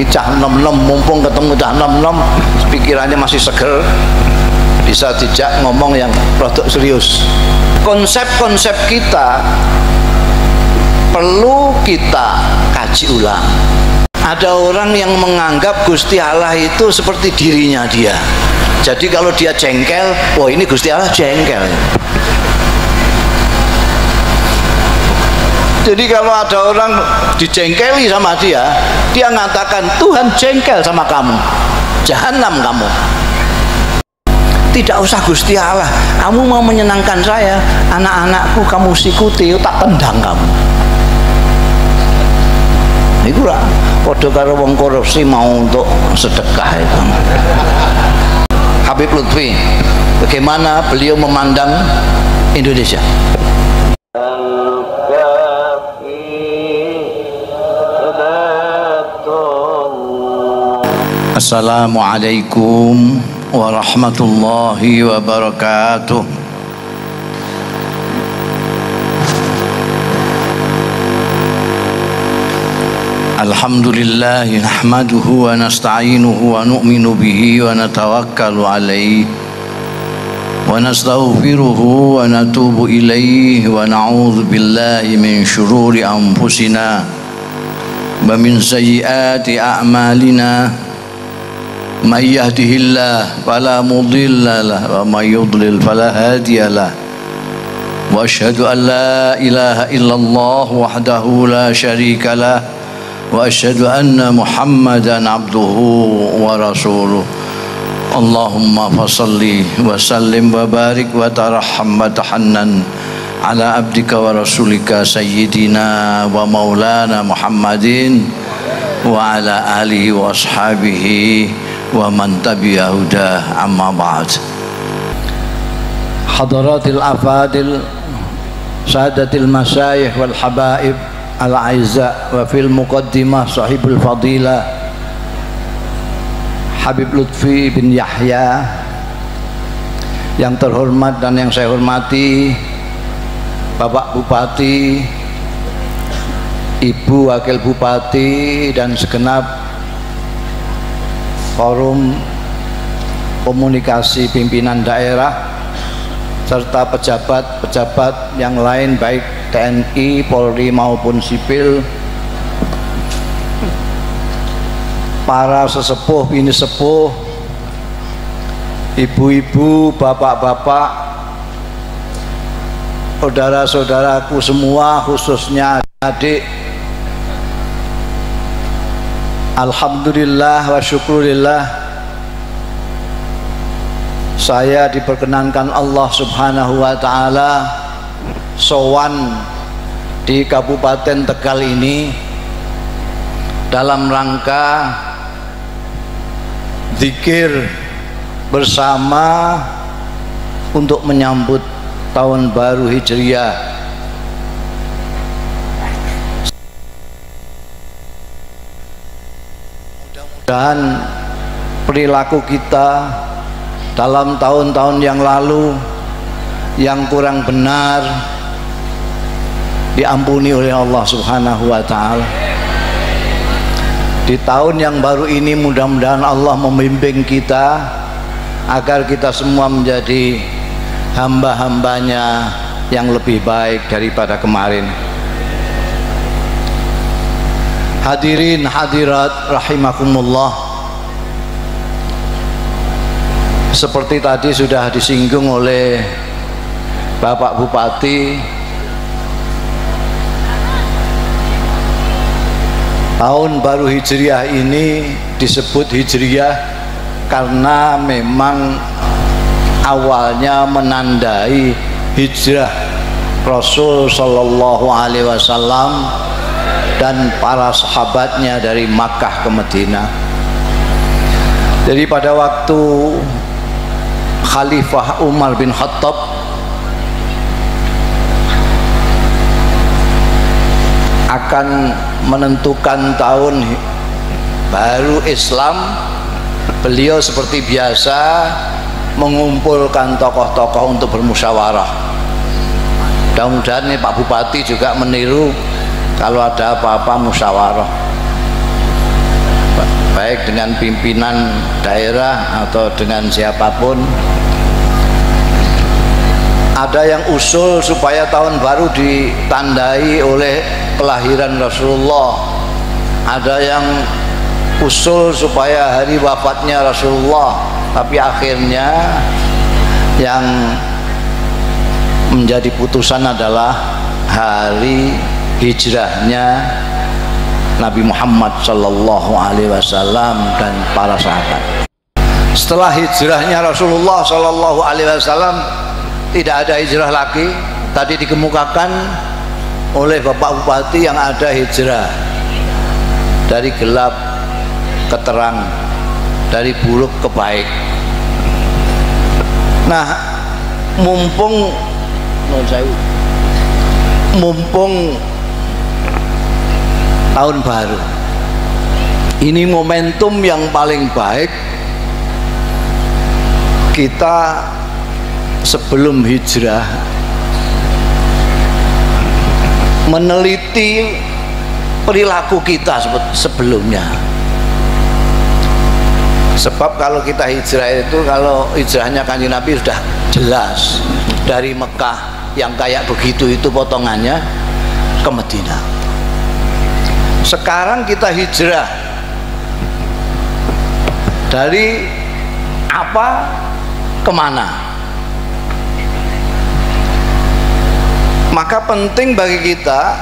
cah nom-nom, mumpung ketemu cah nom-nom pikirannya masih seger, bisa dijak ngomong yang produk serius. Konsep-konsep kita perlu kita kaji ulang. Ada orang yang menganggap Gusti Allah itu seperti dirinya dia. Jadi kalau dia jengkel, wah ini Gusti Allah jengkel. Jadi kalau ada orang dijengkeli sama dia, dia mengatakan Tuhan jengkel sama kamu, jahanam kamu. Tidak usah Gusti Allah, kamu mau menyenangkan saya, anak-anakku kamu sikuti, tak tendang kamu. Iku lah, podo karo wong korupsi mau untuk sedekah itu. Habib Lutfi, bagaimana beliau memandang Indonesia? Assalamualaikum warahmatullahi wabarakatuh. Alhamdulillah nahmaduhu wa nasta'inuhu wa nu'minu bihi wa natawakkalu alaihi wa nastaghfiruhu wa natubu ilaihi wa na'udzu billahi min syururi anfusina wa min sayyiati a'malina may yahdihillahu fala mudilla lahu wa may yudlil fala hadiya lahu wa asyhadu an la ilaha illallah wahdahu la syarika lahu wa asyhadu anna Muhammadan abduhu wa rasuluh. Allahumma fasalli wa sallim wa barik wa tarahham wa tahannan ala abdika wa rasulika sayyidina wa maulana Muhammadin wa ala alihi wa ashabihi wa man tabi'a hudah, amma ba'd. Hadaratil afadil, sadatil masyayikh wal habaib al-aizza wa fil muqaddimah sahibul fadilah Habib Lutfi bin Yahya, yang terhormat dan yang saya hormati Bapak Bupati, Ibu Wakil Bupati, dan segenap forum komunikasi pimpinan daerah serta pejabat-pejabat yang lain baik TNI, Polri maupun sipil, para sesepuh, bini sepuh, ibu-ibu, bapak-bapak, saudara-saudaraku semua, khususnya adik. Alhamdulillah wa syukurillah, saya diperkenankan Allah Subhanahu wa ta'ala sowan di Kabupaten Tegal ini dalam rangka zikir bersama untuk menyambut tahun baru Hijriah. Mudah-mudahan perilaku kita dalam tahun-tahun yang lalu yang kurang benar diampuni oleh Allah Subhanahu wa ta'ala. Di tahun yang baru ini mudah-mudahan Allah membimbing kita agar kita semua menjadi hamba-hambanya yang lebih baik daripada kemarin. Hadirin hadirat rahimakumullah, seperti tadi sudah disinggung oleh Bapak Bupati, tahun baru Hijriah ini disebut Hijriah karena memang awalnya menandai hijrah Rasul Sallallahu Alaihi Wasallam dan para sahabatnya dari Makkah ke Madinah. Jadi pada waktu Khalifah Umar bin Khattab akan menentukan tahun baru Islam, beliau seperti biasa mengumpulkan tokoh-tokoh untuk bermusyawarah. Mudah-mudahan nih Pak Bupati juga meniru, kalau ada apa-apa musyawarah. baik dengan pimpinan daerah atau dengan siapapun. Ada yang usul supaya tahun baru ditandai oleh kelahiran Rasulullah, ada yang usul supaya hari wafatnya Rasulullah, tapi akhirnya yang menjadi putusan adalah hari hijrahnya Nabi Muhammad Sallallahu Alaihi Wasallam dan para sahabat. Setelah hijrahnya Rasulullah Sallallahu Alaihi Wasallam tidak ada hijrah lagi. Tadi dikemukakan oleh Bapak Bupati yang ada hijrah dari gelap ke terang, dari buruk ke baik. Nah, mumpung tahun baru ini momentum yang paling baik kita sebelum hijrah meneliti perilaku kita sebelumnya. Sebab kalau kita hijrah itu, kalau hijrahnya Kanjeng Nabi sudah jelas dari Mekah yang kayak begitu itu potongannya ke Madinah. Sekarang kita hijrah dari apa kemana? Maka penting bagi kita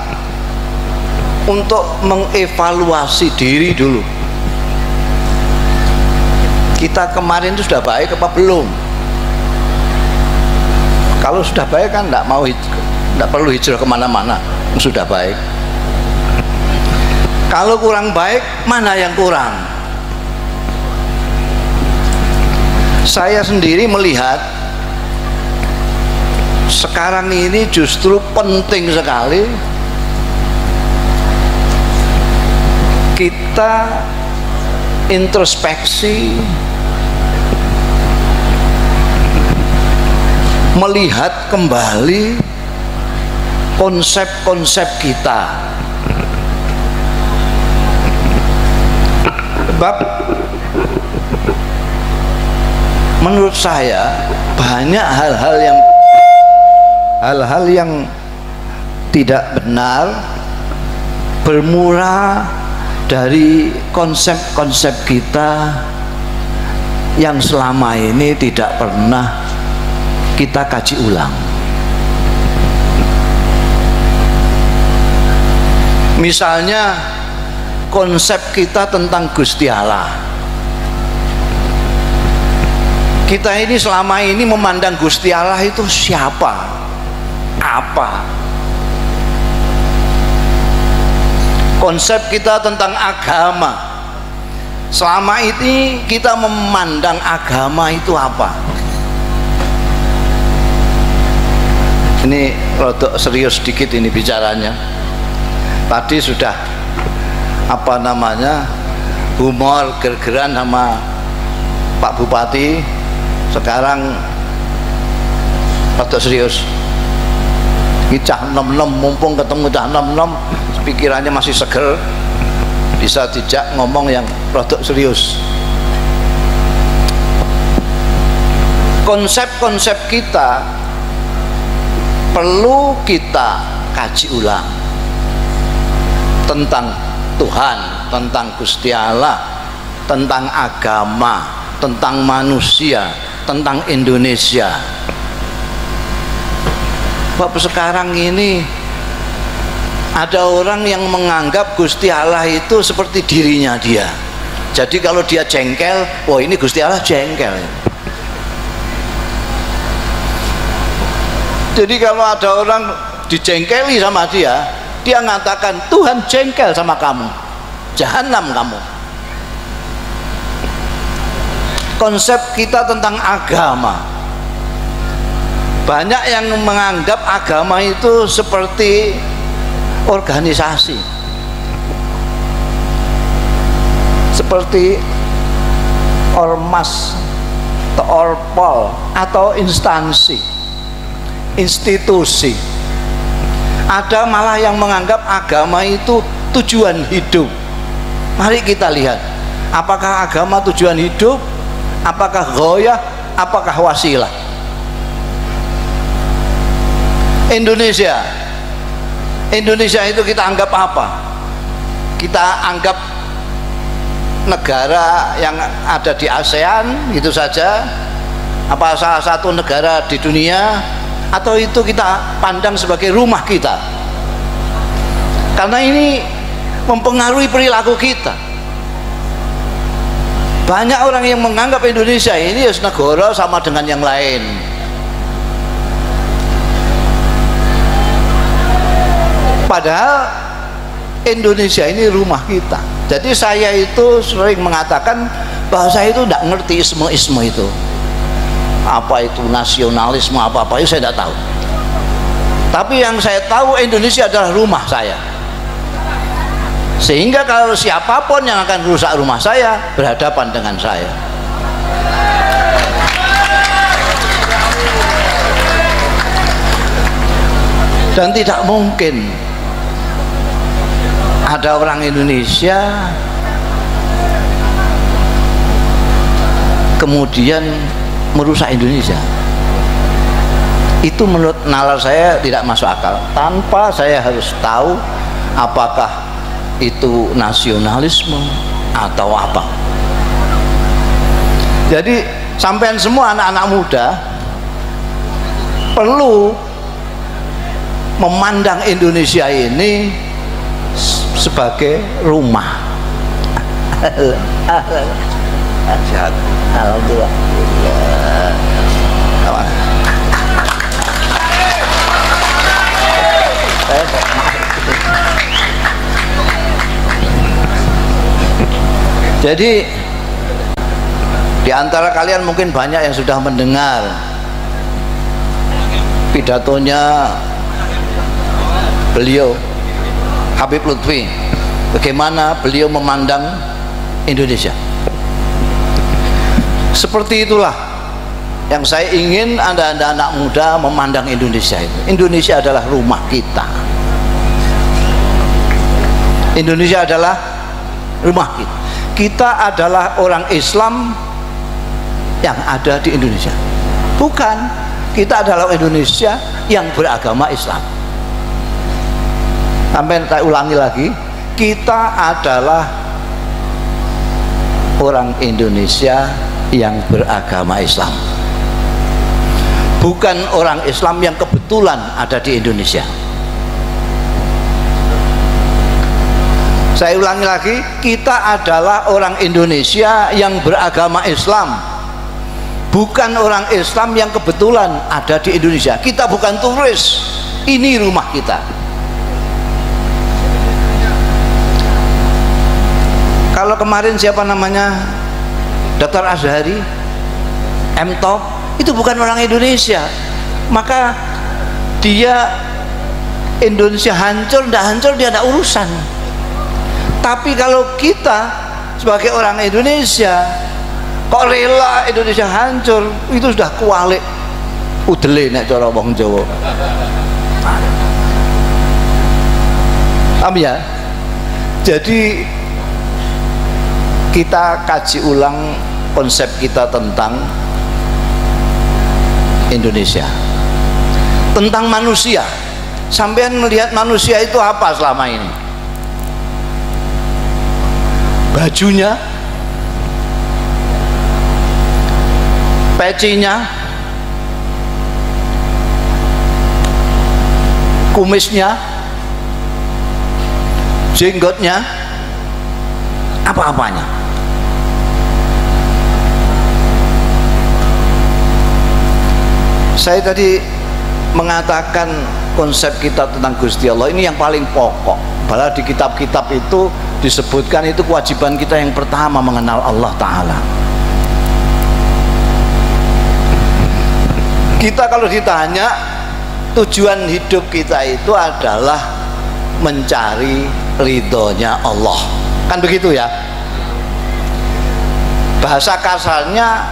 untuk mengevaluasi diri dulu. Kita kemarin itu sudah baik apa belum? Kalau sudah baik kan tidak perlu hijrah kemana-mana, sudah baik. Kalau kurang baik, mana yang kurang? Saya sendiri melihat sekarang ini justru penting sekali kita introspeksi, melihat kembali konsep-konsep kita. Sebab menurut saya banyak hal-hal yang tidak benar bermula dari konsep-konsep kita yang selama ini tidak pernah kita kaji ulang. Misalnya konsep kita tentang Gusti Allah. Kita ini selama ini memandang Gusti Allah itu siapa? Apa? Konsep kita tentang agama, selama ini kita memandang agama itu apa? Ini rodok serius sedikit ini bicaranya. Tadi sudah humor gergeran sama Pak Bupati, sekarang rodok serius. Cah nom-nom, mumpung ketemu cah nom-nom, pikirannya masih seger, bisa dijak ngomong yang rodok serius. Konsep-konsep kita perlu kita kaji ulang tentang Tuhan, tentang Gusti Allah, tentang agama, tentang manusia, tentang Indonesia. Bapak, sekarang ini ada orang yang menganggap Gusti Allah itu seperti dirinya dia. Jadi kalau dia jengkel, wah ini Gusti Allah jengkel. Jadi kalau ada orang dijengkeli sama dia, dia mengatakan Tuhan jengkel sama kamu, jahanam kamu. Konsep kita tentang agama, banyak yang menganggap agama itu seperti organisasi, seperti ormas atau orpol atau instansi, institusi. Ada malah yang menganggap agama itu tujuan hidup. Mari kita lihat Apakah agama tujuan hidup? Apakah ghoyah? Apakah wasilah? Indonesia itu kita anggap apa? Kita anggap negara yang ada di ASEAN gitu saja? Apa salah satu negara di dunia? Atau itu kita pandang sebagai rumah kita? Karena ini mempengaruhi perilaku kita. Banyak orang yang menganggap Indonesia ini negara sama dengan yang lain. Padahal Indonesia ini rumah kita. Jadi saya itu sering mengatakan bahwa saya itu tidak ngerti isme-isme itu. Apa itu nasionalisme, apa-apa itu saya tidak tahu. Tapi yang saya tahu, Indonesia adalah rumah saya. Sehingga kalau siapapun yang akan rusak rumah saya, berhadapan dengan saya. Dan tidak mungkin ada orang Indonesia kemudian merusak Indonesia. Itu menurut nalar saya tidak masuk akal, tanpa saya harus tahu apakah itu nasionalisme atau apa. Jadi sampean semua anak-anak muda perlu memandang Indonesia ini sebagai rumah. Alhamdulillah. Jadi di antara kalian mungkin banyak yang sudah mendengar pidatonya beliau Habib Lutfi, bagaimana beliau memandang Indonesia. Seperti itulah yang saya ingin Anda anak muda memandang Indonesia itu. Indonesia adalah rumah kita. Indonesia adalah rumah kita. Kita adalah orang Islam yang ada di Indonesia. Bukan, kita adalah Indonesia yang beragama Islam. Sampai saya ulangi lagi, kita adalah orang Indonesia yang beragama Islam, bukan orang Islam yang kebetulan ada di Indonesia. Saya ulangi lagi, kita adalah orang Indonesia yang beragama Islam, bukan orang Islam yang kebetulan ada di Indonesia. Kita bukan turis, ini rumah kita. Kalau kemarin siapa namanya, Dr. Azhari, M-Top, itu bukan orang Indonesia, maka dia Indonesia hancur, tidak hancur, dia tidak urusan. Tapi kalau kita sebagai orang Indonesia kok rela Indonesia hancur, itu sudah kualik udele nek cara wong Jawa. Paham ya? Jadi kita kaji ulang konsep kita tentang Indonesia, tentang manusia. Sampean melihat manusia itu apa selama ini? Bajunya, pecinya, kumisnya, jenggotnya, apa-apanya. Saya tadi mengatakan konsep kita tentang Gusti Allah ini yang paling pokok. Padahal di kitab-kitab itu disebutkan itu kewajiban kita yang pertama mengenal Allah Ta'ala. Kita kalau ditanya tujuan hidup kita itu adalah mencari ridhonya Allah, kan begitu ya? Bahasa kasarnya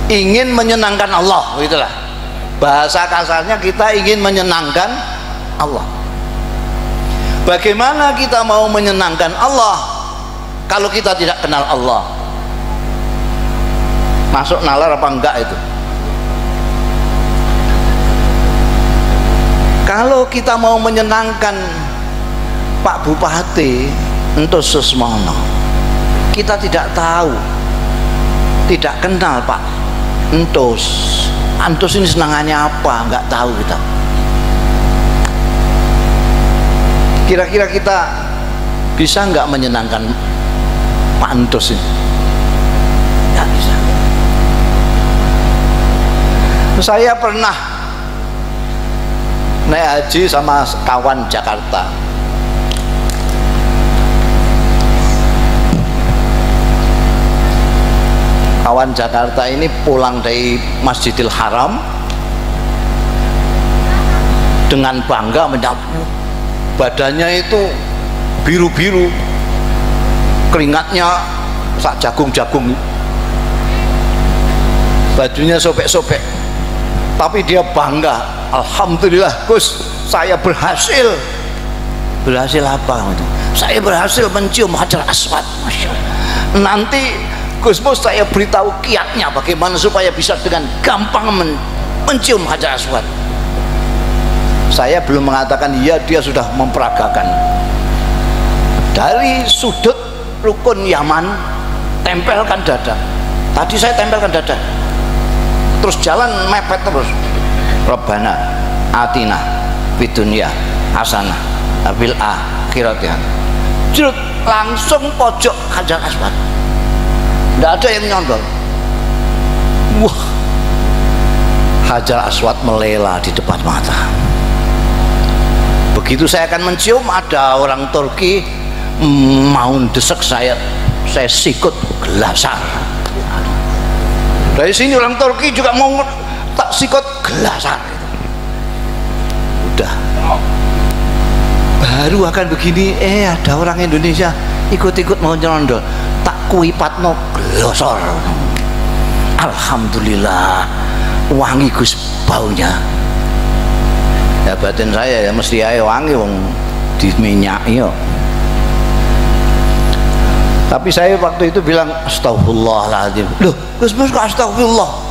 ingin menyenangkan Allah, begitulah. Bahasa kasarnya kita ingin menyenangkan Allah. Bagaimana kita mau menyenangkan Allah kalau kita tidak kenal Allah? Masuk nalar apa enggak itu? Kalau kita mau menyenangkan Pak Bupati Entus Susmono, kita tidak tahu, tidak kenal Pak Entus. Entus ini senangannya apa, enggak tahu kita. Kira-kira kita bisa enggak menyenangkan Pak Entus ini? Enggak bisa. Saya pernah naik haji sama kawan Jakarta. Kawan Jakarta ini pulang dari Masjidil Haram dengan bangga menyapu. Badannya itu biru-biru, keringatnya sak jagung-jagung, bajunya sobek-sobek, tapi dia bangga. Alhamdulillah Gus, saya berhasil. Berhasil apa? Saya berhasil mencium Hajar Aswad. Masya Allah. Nanti Gus Mus saya beritahu kiatnya bagaimana supaya bisa dengan gampang mencium Hajar Aswad. Saya belum mengatakan iya, dia sudah memperagakan. Dari sudut rukun Yaman, tempelkan dada. Tadi saya tempelkan dada, terus jalan mepet terus. Rabbana atina fid dunya hasanah fil akhirati hasanah. Langsung pojok Hajar Aswad, tidak ada yang nyondol. Wah, Hajar Aswad melela di depan mata. Begitu saya akan mencium, ada orang Turki mau desek saya sikut gelasar. Dari sini orang Turki juga mau tak sikut gelasar. Udah, baru akan begini, ada orang Indonesia ikut-ikut mau nyerondol, tak kuipatno glosor. Alhamdulillah, wangi Gus baunya. Ya batin saya ya mesti ae wangi wong di minyak yo. Tapi saya waktu itu bilang astagfirullahaladzim. Loh, Gus Mus kok astagfirullah?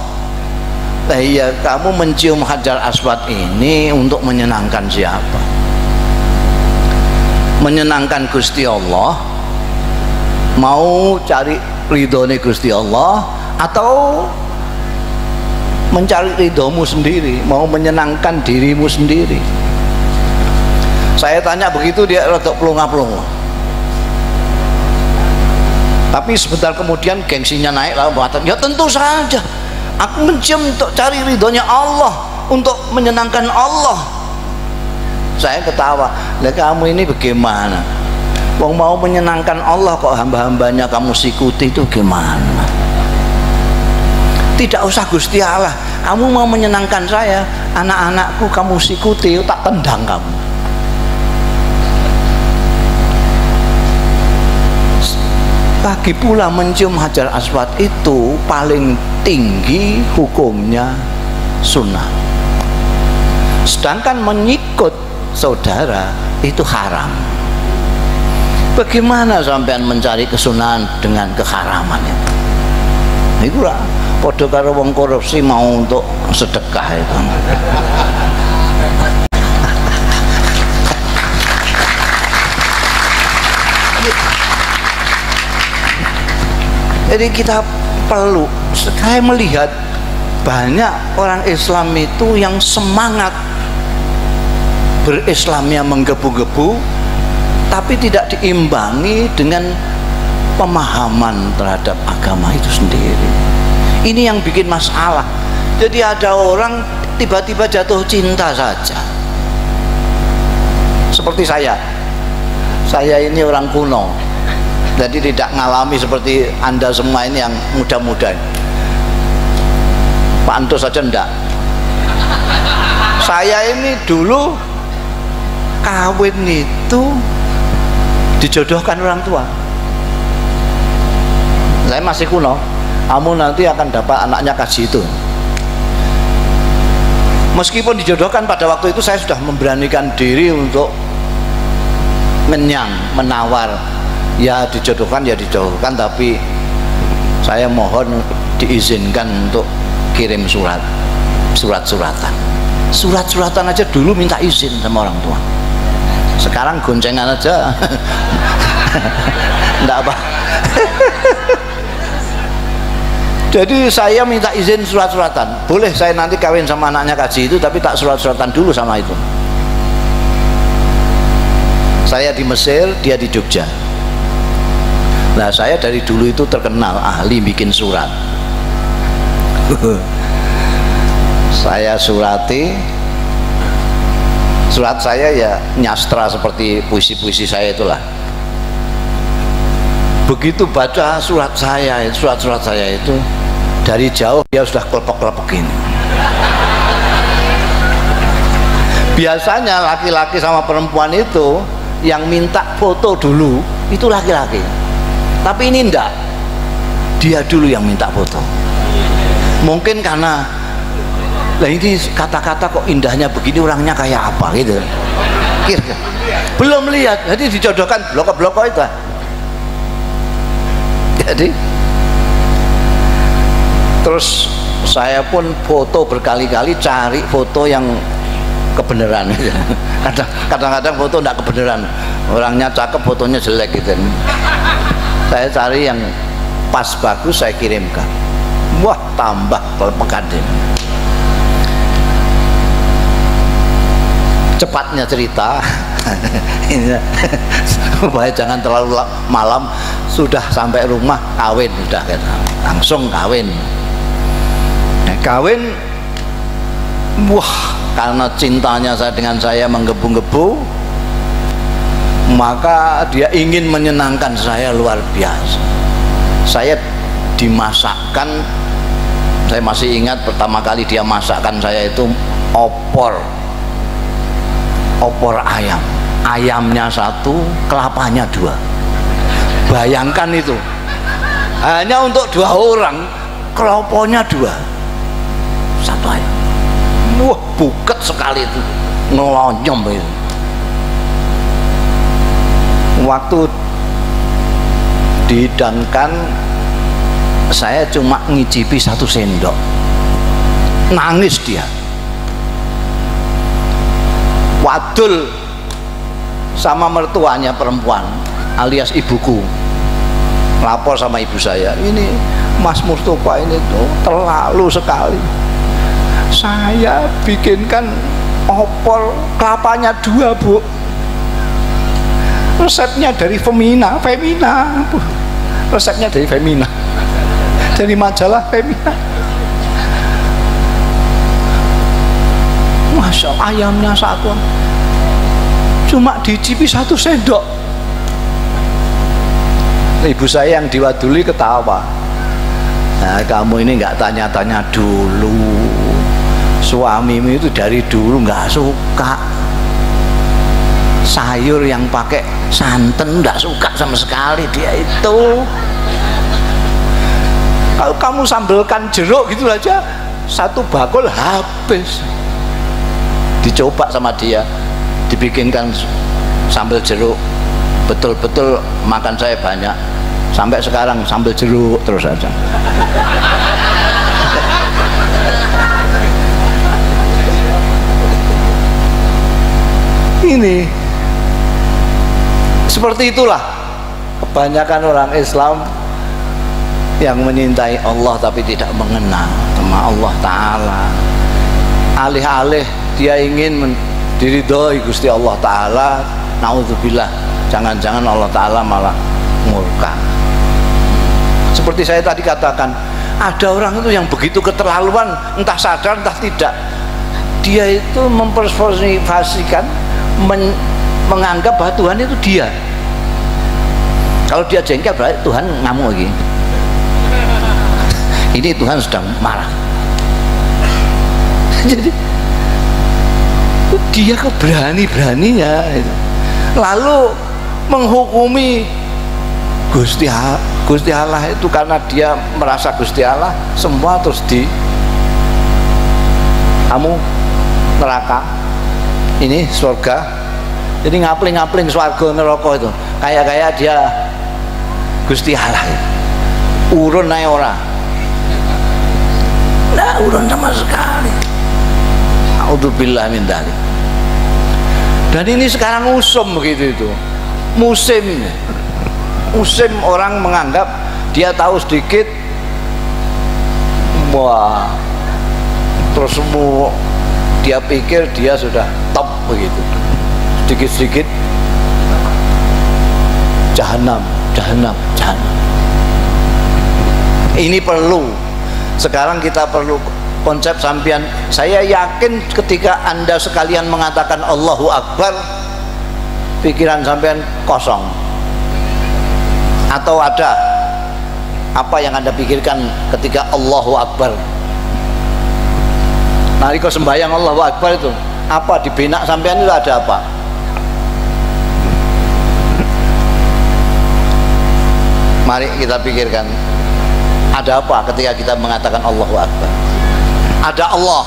Nah iya, kamu mencium Hajar Aswad ini untuk menyenangkan siapa? Menyenangkan Gusti Allah, mau cari ridhonya Gusti Allah, atau mencari ridhomu sendiri, mau menyenangkan dirimu sendiri? Saya tanya begitu, dia rada pelongo-pelongo. Tapi sebentar kemudian gengsinya naik, lalu mengatakan, ya tentu saja aku mencium untuk cari ridhonya Allah, untuk menyenangkan Allah. Saya ketawa, lah kamu ini bagaimana? Wong mau menyenangkan Allah kok hamba-hambanya kamu sikuti, itu gimana? Tidak usah Gusti Allah, kamu mau menyenangkan saya, anak-anakku kamu sikuti, tak tendang kamu. Lagi pula mencium Hajar Aswad itu paling tinggi hukumnya sunnah, sedangkan menyikut saudara itu haram. Bagaimana sampean mencari kesunahan dengan keharaman itu? Itu lah podo karo wong korupsi mau untuk sedekah itu. Jadi kita perlu, saya melihat banyak orang Islam itu yang semangat berislamnya menggebu-gebu, tapi tidak diimbangi dengan pemahaman terhadap agama itu sendiri. Ini yang bikin masalah. Jadi ada orang tiba-tiba jatuh cinta saja. Seperti saya ini orang kuno, jadi tidak ngalami seperti Anda semua ini yang muda-muda. Pak Antus saja enggak. Saya ini dulu kawin itu dijodohkan orang tua. Saya masih kuno, kamu nanti akan dapat anaknya kaji itu. Meskipun dijodohkan pada waktu itu, saya sudah memberanikan diri untuk menawar Ya dijodohkan ya dijodohkan, tapi saya mohon diizinkan untuk kirim surat-suratan. Surat-suratan aja dulu minta izin sama orang tua. Sekarang goncengan aja. Enggak apa. Jadi saya minta izin surat-suratan. Boleh saya nanti kawin sama anaknya Kaji itu, tapi tak surat-suratan dulu sama itu. Saya di Mesir, dia di Jogja. Nah, saya dari dulu itu terkenal ahli bikin surat. Saya surati, surat saya ya nyastra seperti puisi-puisi saya itulah. Begitu baca surat-surat saya itu, dari jauh dia sudah kelepek-kelepekin. Biasanya laki-laki sama perempuan itu yang minta foto dulu itu laki-laki, tapi ini enggak, dia dulu yang minta foto. Mungkin karena lah ini kata-kata kok indahnya begini, orangnya kayak apa gitu, kira-kira belum lihat, jadi dijodohkan blok-blok itu. Jadi terus saya pun foto berkali-kali, cari foto yang kebenaran. Kadang-kadang foto enggak kebenaran, orangnya cakep fotonya jelek gitu. Saya cari yang pas bagus, saya kirimkan. Wah, tambah kelepekan. Cepatnya cerita supaya jangan terlalu malam, sudah sampai rumah kawin, sudah langsung kawin. Nah, kawin, wah, karena cintanya saya dengan saya menggebu-gebu, maka dia ingin menyenangkan saya luar biasa. Saya dimasakkan, saya masih ingat pertama kali dia masakkan saya itu opor ayam, ayamnya satu, kelapanya dua. Bayangkan itu, hanya untuk 2 orang, kelopanya 2, satu ayam. Wah, buket sekali itu, ngelonyom itu. Waktu dihidangkan, saya cuma ngicipi 1 sendok, nangis dia. Wadul sama mertuanya perempuan alias ibuku, lapor sama ibu saya, ini Mas Mustofa ini tuh terlalu sekali, saya bikinkan opor kelapanya 2 Bu, resepnya dari Femina Bu. Resepnya dari Femina, dari majalah Femina. Masya Allah, ayamnya satu cuma dicipi 1 sendok. Ibu saya yang diwaduli ketawa. Nah, kamu ini nggak tanya-tanya dulu, suamimu itu dari dulu nggak suka sayur yang pakai santan, nggak suka sama sekali dia itu. Kalau kamu sambelkan jeruk gitu aja, 1 bakul habis. Dicoba sama dia, dibikinkan sambal jeruk, betul-betul makan saya banyak, sampai sekarang sambal jeruk terus aja. Ini seperti itulah kebanyakan orang Islam yang menyintai Allah tapi tidak mengenal sama Allah Ta'ala. Alih-alih dia ingin diridhoi Gusti Allah Ta'ala, naudzubillah, jangan-jangan Allah Ta'ala malah murka. Seperti saya tadi katakan, ada orang itu yang begitu keterlaluan, entah sadar entah tidak, dia itu mempersonifikasikan, menganggap bahwa Tuhan itu dia. Kalau dia jengkel berarti Tuhan ngamuk lagi, ini Tuhan sedang marah. Jadi dia keberani-beraninya lalu menghukumi Gusti Allah itu karena dia merasa Gusti Allah semua terus kamu neraka, ini surga. Jadi ngapling-ngapling swarga neraka itu kayak dia Gusti Allah. Urun ae ora. Nah, urun sama sekali. A'udzubillah min dzalik. Dan ini sekarang usum begitu itu. Musim orang menganggap dia tahu sedikit, wah, terus semua dia pikir dia sudah top begitu. Sedikit-sedikit jahanam. Ini perlu. Sekarang kita perlu konsep sampian. Saya yakin ketika Anda sekalian mengatakan Allahu Akbar, pikiran sampean kosong. Atau ada apa yang Anda pikirkan ketika Allahu Akbar? Nalika sembahyang Allahu Akbar itu apa di benak sampean itu ada apa? Mari kita pikirkan, ada apa ketika kita mengatakan Allahu Akbar? Ada Allah.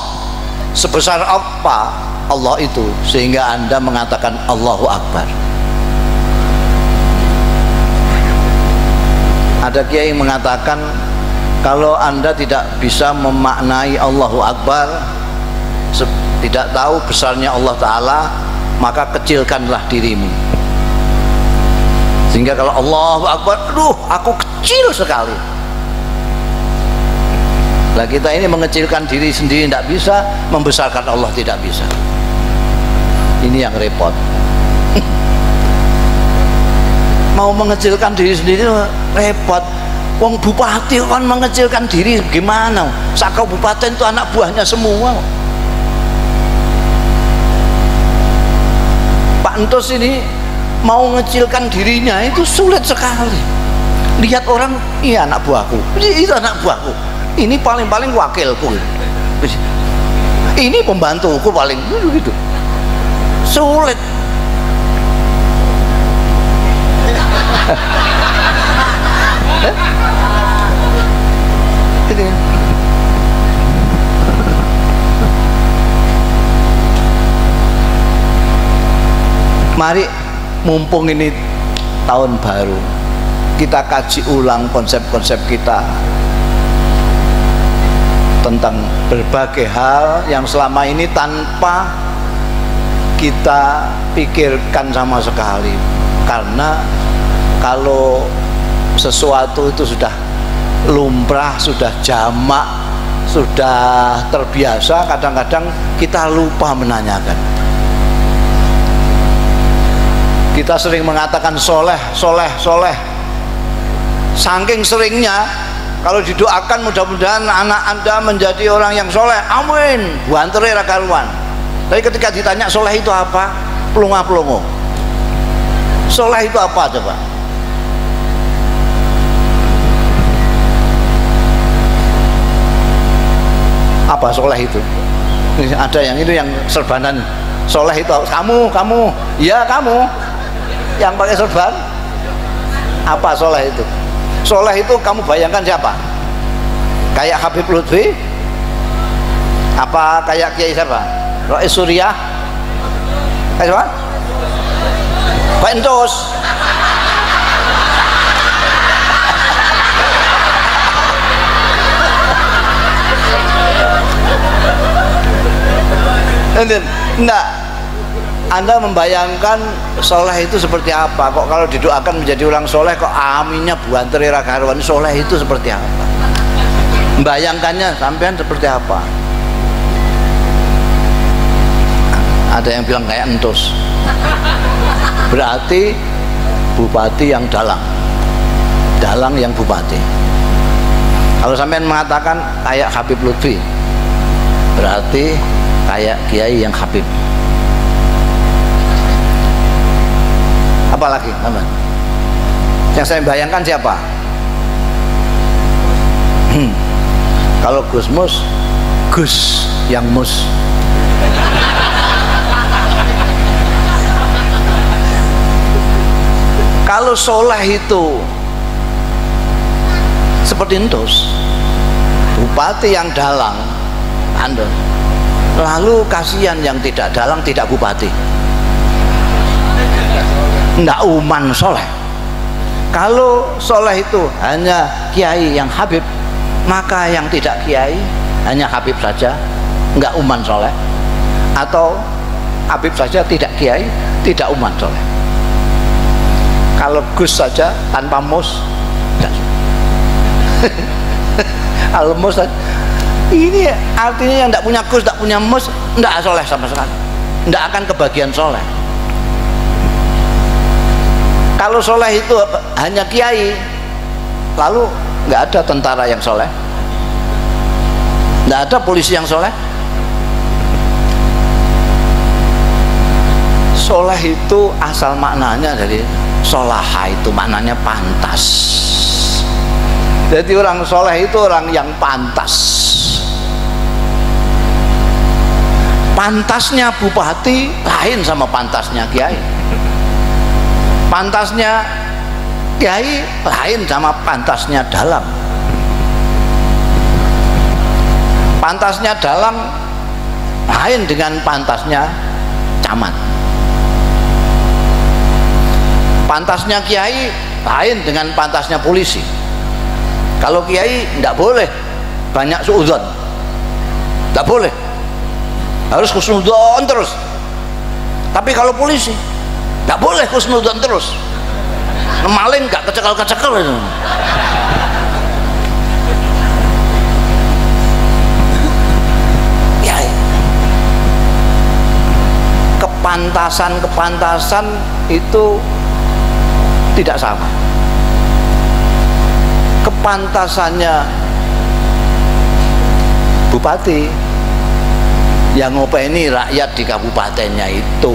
Sebesar apa Allah itu sehingga Anda mengatakan Allahu Akbar? Ada kiai mengatakan kalau Anda tidak bisa memaknai Allahu Akbar, tidak tahu besarnya Allah Ta'ala, maka kecilkanlah dirimu. Sehingga kalau Allahu Akbar, aduh aku kecil sekali. Lah kita ini mengecilkan diri sendiri tidak bisa, membesarkan Allah tidak bisa. Ini yang repot. Mau mengecilkan diri sendiri repot. Wong bupati kan mengecilkan diri gimana? Sakabupaten itu anak buahnya semua. Pak Entos ini mau mengecilkan dirinya itu sulit sekali. Lihat orang, iya anak buahku, itu anak buahku, ini paling-paling wakilku, ini pembantuku paling gitu. Sulit. Mari mumpung ini tahun baru, kita kaji ulang konsep-konsep kita tentang berbagai hal yang selama ini tanpa kita pikirkan sama sekali. Karena kalau sesuatu itu sudah lumrah, sudah jamak, sudah terbiasa, kadang-kadang kita lupa menanyakan. Kita sering mengatakan soleh, soleh, soleh. Saking seringnya, kalau didoakan mudah-mudahan anak Anda menjadi orang yang soleh, amin, buantere ra karuan. Tapi ketika ditanya soleh itu apa, pelongo-pelongo. Soleh itu apa coba? Apa soleh itu? Ada yang itu yang serbanan. Soleh itu kamu, ya kamu yang pakai serban. Apa soleh itu? Soleh itu kamu bayangkan siapa? Kayak Habib Lutfi? Apa kayak Kiai siapa? Rais Suriah? Kayak siapa? Pak Entos. Enggak. Anda membayangkan soleh itu seperti apa? Kok kalau didoakan menjadi orang soleh kok aminnya buantere ra karuan. Soleh itu seperti apa? Membayangkannya sampean seperti apa? Ada yang bilang kayak Entos. Berarti bupati yang dalang yang bupati. Kalau sampean mengatakan kayak Habib Lutfi, berarti kayak kiai yang Habib. Apalagi teman yang saya bayangkan siapa? Kalau Gus Mus, Gus yang Mus. Kalau soleh itu seperti Entos, bupati yang dalang, Anda. Lalu kasihan yang tidak dalang, tidak bupati. Ndak uman soleh. Kalau soleh itu hanya kiai yang Habib, maka yang tidak kiai hanya Habib saja, enggak uman soleh. Atau Habib saja tidak kiai, tidak uman soleh. Kalau Gus saja tanpa mus, kalau mus saja, ini artinya yang tidak punya Gus, tidak punya mus, tidak soleh sama sekali, tidak akan kebagian soleh. Kalau soleh itu hanya kiai, lalu nggak ada tentara yang soleh, nggak ada polisi yang soleh. Soleh itu asal maknanya dari solaha, itu maknanya pantas. Jadi orang soleh itu orang yang pantas. Pantasnya bupati lain sama pantasnya kiai. Pantasnya kiai lain sama pantasnya dalang. Pantasnya dalang lain dengan pantasnya camat. Pantasnya kiai lain dengan pantasnya polisi. Kalau kiai tidak boleh banyak suudzon, tidak boleh, harus husnudzon terus. Tapi kalau polisi nggak boleh husnudzon terus, maling nggak kecekel-kecekel itu. Ya, kepantasan itu tidak sama. Kepantasannya bupati yang ngopeni rakyat di kabupatennya itu,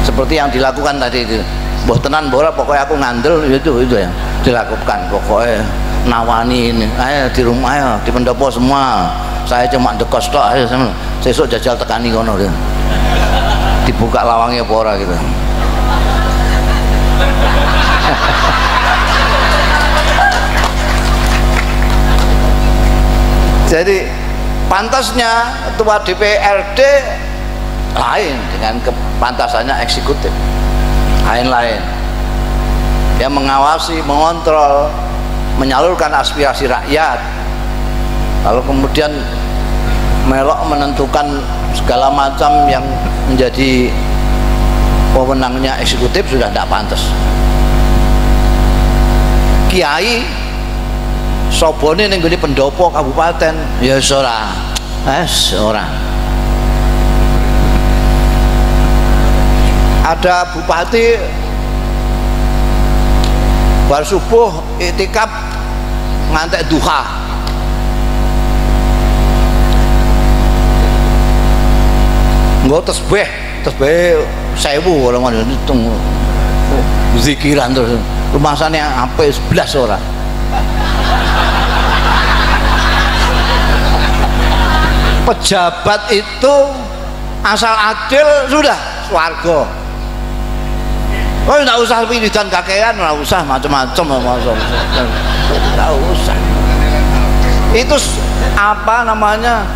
seperti yang dilakukan tadi itu, mbah tenan mbora pokoknya aku ngandel, itu yang dilakukan. Pokoknya nawani ini, ayo di rumah, ayo di pendopo semua, saya cuma dekos tok, ayo sesuk jajal tekani kono gitu. Dibuka lawangnya pora gitu. Jadi pantasnya ketua DPRD lain dengan kepantasannya eksekutif, lain-lain. Dia mengawasi, mengontrol, menyalurkan aspirasi rakyat. Kalau kemudian melok menentukan segala macam yang menjadi wewenangnya eksekutif, sudah tidak pantas. Kiai sobone ning nggone pendopo kabupaten ya ora, ora. Ada bupati bar subuh iktikaf ngantek duha. Nggo tasbih 1000 orang hitung zikiran terus. Rumasane sampai 11 orang. Pejabat itu asal adil sudah swarga. Oh, enggak usah wiridan kakean, enggak usah macam-macam, enggak usah. Itu apa namanya,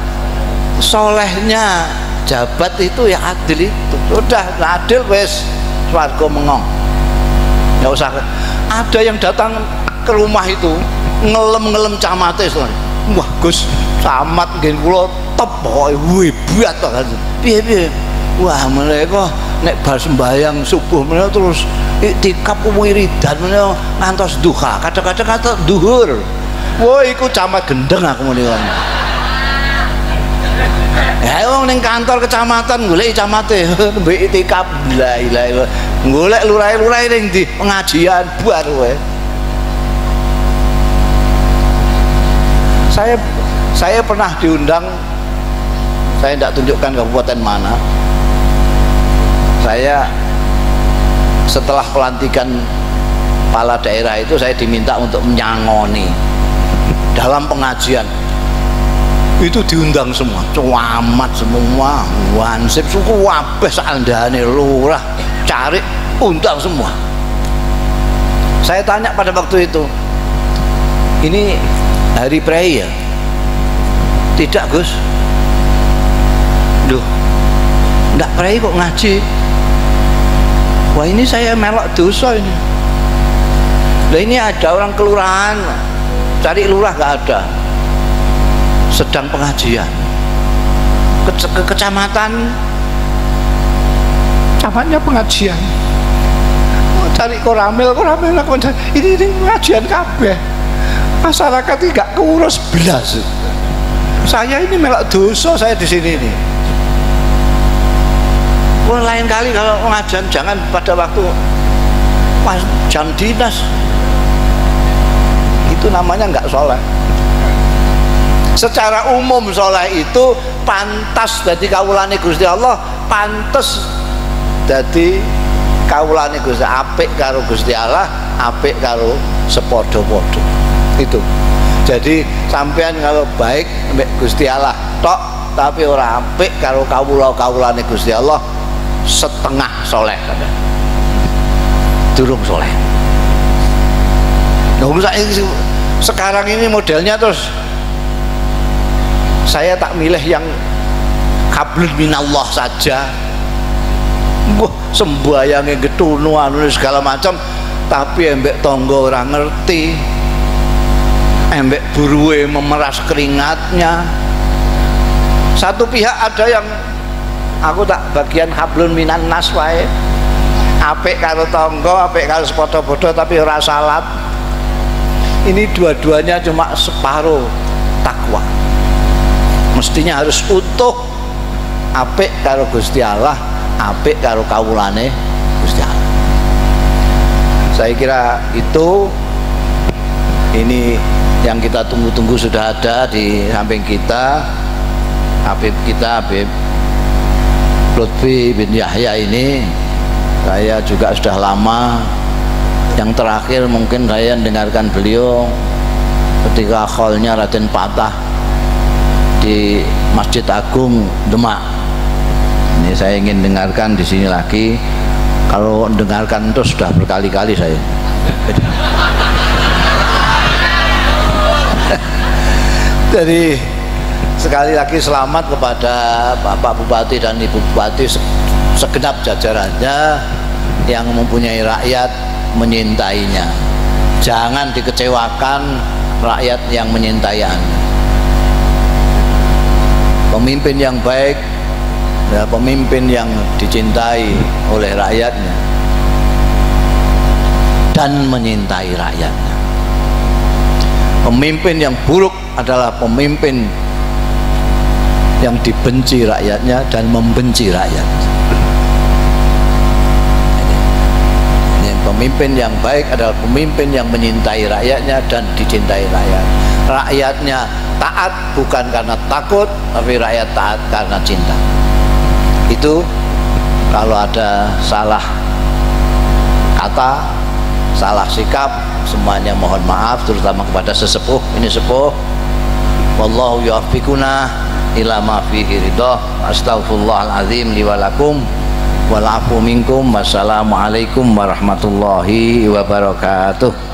solehnya jabat itu ya adil itu. Sudah adil wes swarga mengong. Enggak usah. Ada yang datang ke rumah itu ngelem-ngelem camate, wah Gus camat nggih kula top pokoke hebat to kan. Piye-piye? Wah mereka nek bar sembahyang subuh menika terus iktikaf wiridan menika ngantos duha, kadang-kadang kata duhur. Wah iku camat gendeng aku menika. Ya wong ning kantor kecamatan golek camate mbek iktikaf, la ilaha illallah. Golek lurahe-lurahe ning ndi pengajian bar kowe. Saya pernah diundang, saya tidak tunjukkan kabupaten mana. Saya setelah pelantikan kepala daerah itu saya diminta untuk menyangoni dalam pengajian. Itu diundang semua, camat semua, wansip suku wabeh sakandane lurah, cari undang semua. Saya tanya pada waktu itu, ini hari prei ya? Tidak Gus. Duh, enggak prei kok ngaji. Wah ini saya melok dosa ini. Lah ini ada orang kelurahan, cari lurah nggak ada, sedang pengajian. Ke kecamatan, camatnya pengajian. Cari koramil ini pengajian kabeh. Masyarakat ini nggak keurus belas. Saya ini melak dosa saya di sini nih. Lain kali kalau pengajian jangan pada waktu pas jam dinas, itu namanya nggak soleh. Secara umum soleh itu pantas jadi kawulane Gusti Allah, pantas jadi kawulane Gusti, apik karo Gusti Allah, apik karo sepodo-podo. Itu. Jadi sampean kalau baik mbek Gusti Allah tok tapi ora apik karo kawulane Gusti Allah, setengah soleh kadang. Durung soleh. Nah, sekarang ini modelnya terus saya tak milih yang kablun minallah saja. Wah, sembayangnya getunu anu segala macam, tapi embek tonggo orang ngerti, embek buruwe memeras keringatnya. Satu pihak ada yang aku tak bagian hablun minan nas wae, apik karo tonggo, apik karo sepodo-podo tapi ora salat. Ini dua-duanya cuma separuh takwa. Mestinya harus utuh, apik karo Gusti Allah, apik karo kawulane Gusti Allah. Saya kira itu, ini yang kita tunggu-tunggu sudah ada di samping kita. Habib Lutfi bin Yahya ini saya juga sudah lama. Yang terakhir mungkin saya dengarkan beliau ketika kholnya Raden Patah di Masjid Agung Demak. Ini saya ingin dengarkan di sini lagi. Kalau dengarkan itu sudah berkali-kali saya. Jadi sekali lagi selamat kepada Bapak Bupati dan Ibu Bupati segenap jajarannya yang mempunyai rakyat, menyintainya. Jangan dikecewakan rakyat yang menyintai Anda. Pemimpin yang baik adalah pemimpin yang dicintai oleh rakyatnya dan menyintai rakyatnya. Pemimpin yang buruk adalah pemimpin yang dibenci rakyatnya dan membenci rakyat. Pemimpin yang baik adalah pemimpin yang menyintai rakyatnya dan dicintai rakyat. Rakyatnya taat bukan karena takut, tapi rakyat taat karena cinta. Itu kalau ada salah kata, salah sikap, semuanya mohon maaf, terutama kepada sesepuh. Ini sepuh. Wallahu yuwaffiquna ila ma fihi ridha. Astaghfirullahalazim li wa lakum wal afu minkum. Wassalamualaikum warahmatullahi wabarakatuh.